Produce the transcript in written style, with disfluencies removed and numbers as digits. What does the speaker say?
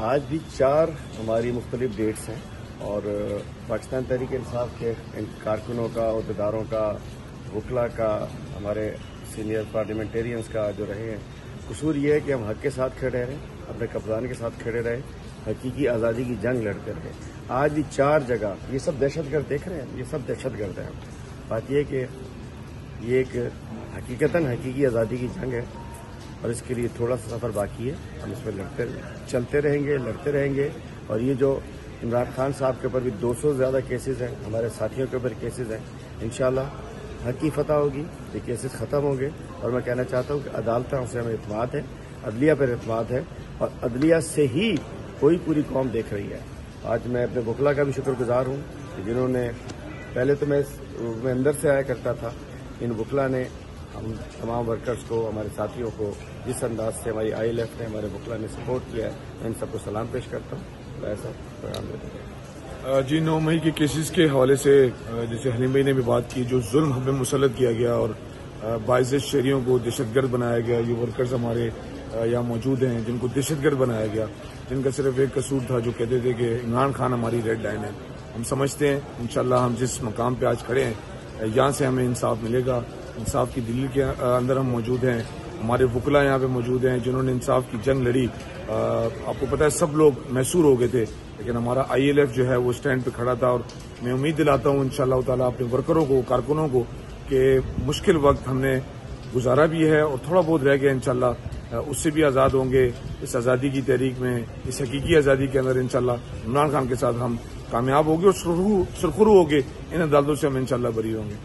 آج بھی 4 ہماری مختلف ڈیٹس ہیں اور پاکستان تحریک انصاف کے کارکنوں کا، عہدیداروں کا، وکلا کا، ہمارے سینئر پارلیمنٹیرینز کا جو رہے ہیں، قصور یہ ہے کہ ہم حق کے ساتھ کھڑے رہیں، اپنے قبضان کے ساتھ کھڑے رہیں، حقیقی آزادی کی جنگ لڑتے رہے۔ آج بھی 4 جگہ یہ سب دہشت گرد دیکھ رہے ہیں، یہ سب دہشت گرد ہیں۔ بات یہ ہے کہ یہ ایک حقیقتاً حقیقی آزادی کی جنگ ہے اور اس کے لیے تھوڑا سا سفر باقی ہے۔ ہم اس میں چلتے رہیں گے، لڑتے رہیں گے۔ اور یہ جو عمران خان صاحب کے اوپر بھی 200 سے زیادہ کیسز ہیں، ہمارے ساتھیوں کے اوپر کیسز ہیں، انشاءاللہ حق کی فتح ہوگی، یہ کیسز ختم ہوں گے۔ اور میں کہنا چاہتا ہوں کہ عدالتوں سے ہمیں اعتماد ہے، عدلیہ پر اعتماد ہے اور عدلیہ سے ہی پوری قوم دیکھ رہی ہے۔ آج میں اپنے وکلا کا بھی شکر گزار ہوں کہ جنہوں نے پہلے تو میں اندر سے آیا کرتا تھا، ان وکلا نے ہم تمام ورکرز کو، ہمارے ساتھیوں کو جس انداز سے ہماری ILF نے، ہمارے وکلا نے سپورٹ کیا ہے، میں ان سب کو سلام پیش کرتا ہوں۔ ایسا پیغام دیتا ہوں۔ جی 9 مئی کے کیسز کے حوالے سے جیسے حلیم بھائی نے بھی بات کی، جو ظلم ہم پہ مسلط کیا گیا اور باعث شہریوں کو دہشت گرد بنایا گیا، یہ ورکرز ہمارے یہاں موجود ہیں جن کو دہشت گرد بنایا گیا، جن کا صرف ایک قصور تھا، جو کہتے تھے کہ عمران خان ہماری ریڈ لائن ہے۔ ہم سمجھتے ہیں انشاءاللہ ہم جس مقام پہ آج کھڑے ہیں یہاں سے ہمیں انصاف ملے گا۔ انصاف کی دلیل کے اندر ہم موجود ہیں، ہمارے وکلا یہاں پہ موجود ہیں جنہوں نے انصاف کی جنگ لڑی۔ آپ کو پتہ ہے سب لوگ محصور ہو گئے تھے، لیکن ہمارا ILF جو ہے وہ سٹینڈ پہ کھڑا تھا۔ اور میں امید دلاتا ہوں انشاءاللہ تعالیٰ اپنے ورکروں کو، کارکنوں کو، کہ مشکل وقت ہم نے گزارا بھی ہے اور تھوڑا بہت رہ گیا، انشاءاللہ اس سے بھی آزاد ہوں گے۔ اس آزادی کی تحریک میں، اس حقیقی آزادی کے اندر انشاءاللہ عمران خان کے ساتھ ہم کامیاب ہوں گے اور سرخرو ہو کے ان عدالتوں سے ہم انشاءاللہ بری ہوں گے۔